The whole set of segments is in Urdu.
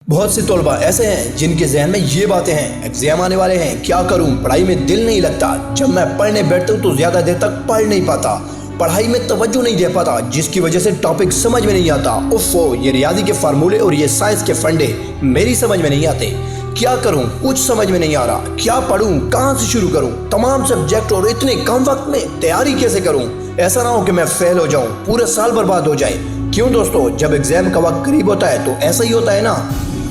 بہت سے طلباء ایسے ہیں جن کے ذہن میں یہ باتیں ہیں، ایگزام آنے والے ہیں، کیا کروں، پڑھائی میں دل نہیں لگتا، جب میں پڑھنے بیٹھتا ہوں تو زیادہ دیر تک پڑھ نہیں پاتا، پڑھائی میں توجہ نہیں دے پاتا، جس کی وجہ سے ٹاپک سمجھ میں نہیں آتا، یہ ریاضی کے فارمولے اور یہ سائنس کے فنڈے میری سمجھ میں نہیں آتے، کیا کروں، کچھ سمجھ میں نہیں آ رہا، کیا پڑھوں، کہاں سے شروع کروں، تمام سبجیکٹ اور اتنے کم وقت میں تیاری کیسے کروں، ایسا نہ ہو کہ میں فیل ہو جاؤں، پورا سال برباد ہو جائے۔ کیوں دوستو، جب ایگزام کا وقت قریب ہوتا ہے تو ایسا ہی ہوتا ہے نا،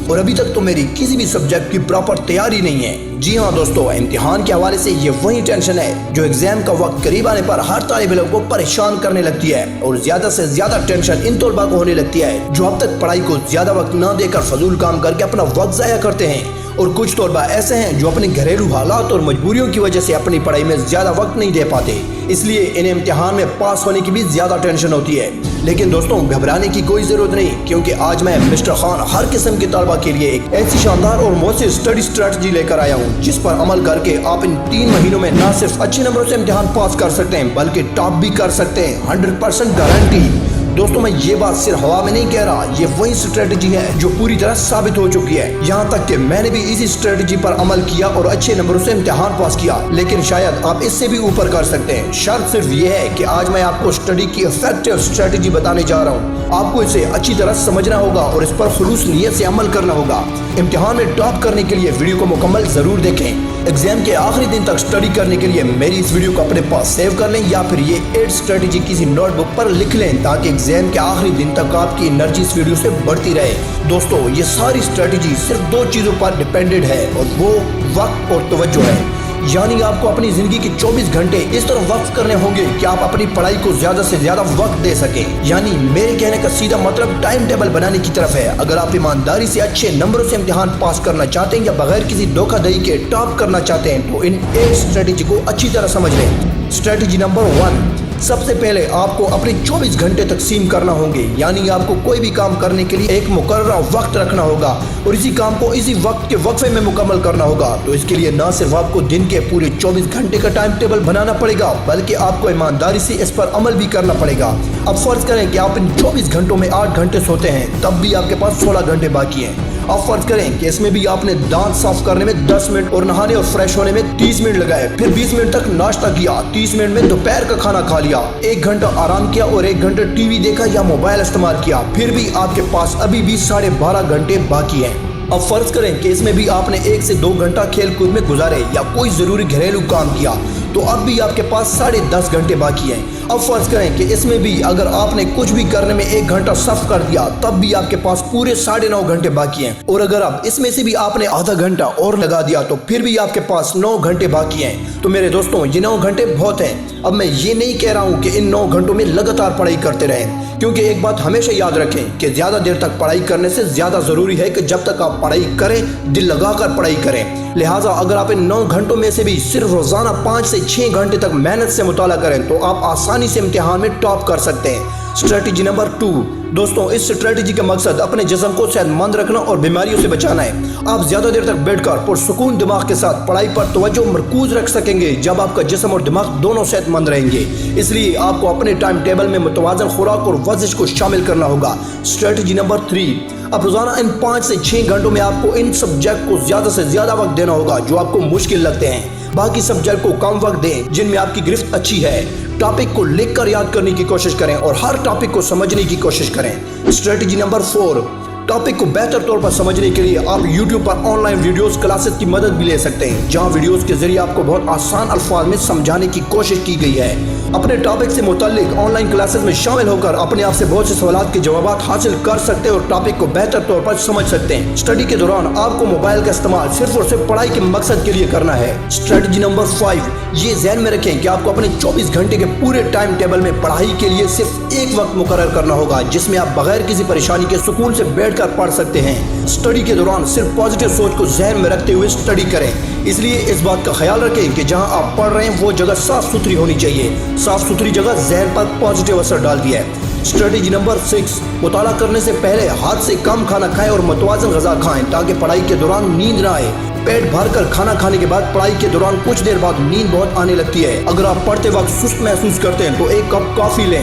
اور ابھی تک تو میری کسی بھی سبجیکٹ کی پراپر تیاری نہیں ہے۔ جی ہاں دوستو، امتحان کے حوالے سے یہ وہی ٹینشن ہے جو ایگزام کا وقت قریب آنے پر ہر طالب علم کو پریشان کرنے لگتی ہے، اور زیادہ سے زیادہ ٹینشن ان طلباء کو ہونے لگتی ہے جو اب تک پڑھائی کو زیادہ وقت نہ دے کر فضول کام کر کے اپنا وقت ضائع کرتے ہیں، اور کچھ طلباء ایسے ہیں جو اپنے گھریلو حالات اور مجبوریوں کی وجہ سے اپنی پڑھائی میں زیادہ وقت نہیں دے پاتے، اس لیے انہیں امتحان میں پاس ہونے کی بھی زیادہ ٹینشن ہوتی ہے۔ لیکن دوستوں، گھبرانے کی کوئی ضرورت نہیں، کیونکہ آج میں مسٹر خان ہر قسم کے طلباء کے لیے ایک ایسی شاندار اور مؤثر اسٹڈی اسٹریٹجی لے کر آیا ہوں جس پر عمل کر کے آپ ان 3 مہینوں میں نہ صرف اچھے نمبروں سے امتحان پاس کر سکتے ہیں بلکہ ٹاپ بھی کر سکتے ہیں، 100% گارنٹی۔ دوستوں، میں یہ بات صرف ہوا میں نہیں کہہ رہا، یہ وہی اسٹریٹجی ہے جو پوری طرح ثابت ہو چکی ہے، یہاں تک کہ میں نے بھی اسی اسٹریٹجی پر عمل کیا اور اچھے نمبروں سے امتحان پاس کیا، لیکن شاید آپ اس سے بھی اوپر کر سکتے ہیں۔ شرط صرف یہ ہے کہ آج میں آپ کو اسٹڈی کی افیکٹو اسٹریٹجی بتانے جا رہا ہوں، آپ کو اسے اچھی طرح سمجھنا ہوگا اور اس پر خلوص نیت سے عمل کرنا ہوگا۔ امتحان میں ٹاپ کرنے کے لیے ویڈیو کو مکمل ضرور دیکھیں۔ ایگزام کے آخری دن تک اسٹڈی کرنے کے لیے میری اس ویڈیو کو اپنے پاس سیو کر لیں، یا پھر یہ 8 اسٹریٹجی کسی نوٹ بک پر لکھ لیں تاکہ ایگزام کے آخری دن تک آپ کی انرجی اس ویڈیو سے بڑھتی رہے۔ دوستو، یہ ساری اسٹریٹجی صرف 2 چیزوں پر ڈیپینڈنٹ ہے، اور وہ وقت اور توجہ ہے، یعنی آپ کو اپنی زندگی کے 24 گھنٹے اس طرح وقف کرنے ہوں گے کہ آپ اپنی پڑھائی کو زیادہ سے زیادہ وقت دے سکیں، یعنی میرے کہنے کا سیدھا مطلب ٹائم ٹیبل بنانے کی طرف ہے۔ اگر آپ ایمانداری سے اچھے نمبروں سے امتحان پاس کرنا چاہتے ہیں یا بغیر کسی دھوکہ دہی کے ٹاپ کرنا چاہتے ہیں تو ان 8 اسٹریٹجی کو اچھی طرح سمجھ لیں۔ اسٹریٹجی نمبر 1، سب سے پہلے آپ کو اپنے 24 گھنٹے تقسیم کرنا ہوں گے، یعنی آپ کو کوئی بھی کام کرنے کے لیے ایک مقررہ وقت رکھنا ہوگا اور اسی کام کو اسی وقت کے وقفے میں مکمل کرنا ہوگا۔ تو اس کے لیے نہ صرف آپ کو دن کے پورے 24 گھنٹے کا ٹائم ٹیبل بنانا پڑے گا بلکہ آپ کو ایمانداری سے اس پر عمل بھی کرنا پڑے گا۔ اب فرض کریں کہ آپ ان 24 گھنٹوں میں 8 گھنٹے سوتے ہیں، تب بھی آپ کے پاس 16 گھنٹے باقی ہیں۔ اب فرض کریں کہ اس میں بھی آپ نے دانت صاف کرنے میں 10 منٹ اور نہانے اور فریش ہونے میں 30 منٹ لگائے، پھر 20 منٹ تک ناشتہ کیا، 30 منٹ میں دوپہر کا کھانا کھا لیا، 1 گھنٹہ آرام کیا اور 1 گھنٹہ ٹی وی دیکھا یا موبائل استعمال کیا، پھر بھی آپ کے پاس ابھی بھی 12.5 گھنٹے باقی ہیں۔ اب فرض کریں کہ اس میں بھی آپ نے 1 سے 2 گھنٹہ کھیل کود میں گزارے یا کوئی ضروری گھریلو کام کیا، تو اب بھی آپ کے پاس 10.5 گھنٹے باقی ہیں۔ اب فرض کریں کہ اس میں بھی اگر آپ نے کچھ بھی کرنے میں 1 گھنٹہ صرف کر دیا، تب بھی آپ کے پاس پورے 9.5 گھنٹے باقی ہیں، اور اگر اب اس میں سے بھی آپ نے آدھا گھنٹہ اور لگا دیا تو پھر بھی آپ کے پاس 9 گھنٹے باقی ہیں۔ تو میرے دوستوں، یہ 9 گھنٹے بہت ہیں۔ اب میں یہ نہیں کہہ رہا ہوں کہ ان 9 گھنٹوں میں لگاتار پڑھائی کرتے رہیں، کیونکہ ایک بات ہمیشہ یاد رکھیں کہ زیادہ دیر تک پڑھائی کرنے سے زیادہ ضروری ہے کہ جب تک آپ پڑھائی کریں دل لگا کر پڑھائی کریں۔ لہٰذا اگر آپ ان 9 گھنٹوں میں سے بھی صرف روزانہ 5 سے 6 گھنٹے تک محنت سے مطالعہ کریں تو آپ آسانی سے امتحان میں ٹاپ کر سکتے ہیں۔ اسٹریٹجی نمبر 2، دوستوں، اس اسٹریٹجی کا مقصد اپنے جسم کو صحت مند رکھنا اور بیماریوں سے بچانا ہے۔ آپ زیادہ دیر تک بیٹھ کر پرسکون دماغ کے ساتھ پڑھائی پر توجہ مرکوز رکھ سکیں گے جب آپ کا جسم اور دماغ دونوں صحت مند رہیں گے، اس لیے آپ کو اپنے ٹائم ٹیبل میں متوازن خوراک اور ورزش کو شامل کرنا ہوگا۔ اسٹریٹجی نمبر 3، اب روزانہ ان 5 سے 6 گھنٹوں میں آپ کو ان سبجیکٹ کو زیادہ سے زیادہ وقت دینا ہوگا جو آپ کو مشکل لگتے ہیں، باقی سبجیکٹ کو کم وقت دیں جن میں آپ کی گرفت اچھی ہے۔ ٹاپک کو لکھ کر یاد کرنے کی کوشش کریں اور ہر ٹاپک کو سمجھنے کی کوشش کریں۔ اسٹریٹجی نمبر 4، ٹاپک کو بہتر طور پر سمجھنے کے لیے آپ YouTube per on line videos classes کی مدد بھی لے سکتے ہیں، جہاں ویڈیوز کے ذریعے آپ کو بہت آسان الفاظ میں سمجھانے کی کوشش کی گئی ہے۔ اپنے ٹاپک سے متعلق آن لائن کلاسز میں شامل ہو کر اپنے آپ سے بہت سے سوالات کے جوابات حاصل کر سکتے ہیں اور ٹاپک کو بہتر طور پر سمجھ سکتے ہیں۔ اسٹڈی کے دوران آپ کو موبائل کا استعمال صرف اور صرف پڑھائی کے مقصد کے لیے کرنا ہے۔ اسٹریٹجی نمبر 5، یہ ذہن میں رکھیں کہ آپ کو اپنے 24 گھنٹے کے پورے ٹائم ٹیبل میں پڑھائی کے لیے صرف ایک وقت مقرر کرنا ہوگا جس میں آپ بغیر کسی پریشانی کے سکون سے بیٹھ کر پڑھ سکتے ہیں۔ اسٹڈی کے دوران صرف پازیٹیو سوچ کو ذہن میں رکھتے ہوئے اسٹڈی کریں، اس لیے اس بات کا خیال رکھیں کہ جہاں آپ پڑھ رہے ہیں وہ جگہ صاف ستھری ہونی چاہیے۔ صاف ستھری جگہ ذہن پر پازیٹیو اثر ڈالتی ہے۔ اسٹریٹجی نمبر 6، مطالعہ کرنے سے پہلے حد سے کم کھانا کھائیں اور متوازن غذا کھائیں تاکہ پڑھائی کے دوران نیند نہ آئے۔ پیٹ بھر کر کھانا کھانے کے بعد پڑھائی کے دوران کچھ دیر بعد نیند بہت آنے لگتی ہے۔ اگر آپ پڑھتے وقت سست محسوس کرتے ہیں تو 1 کپ کافی لیں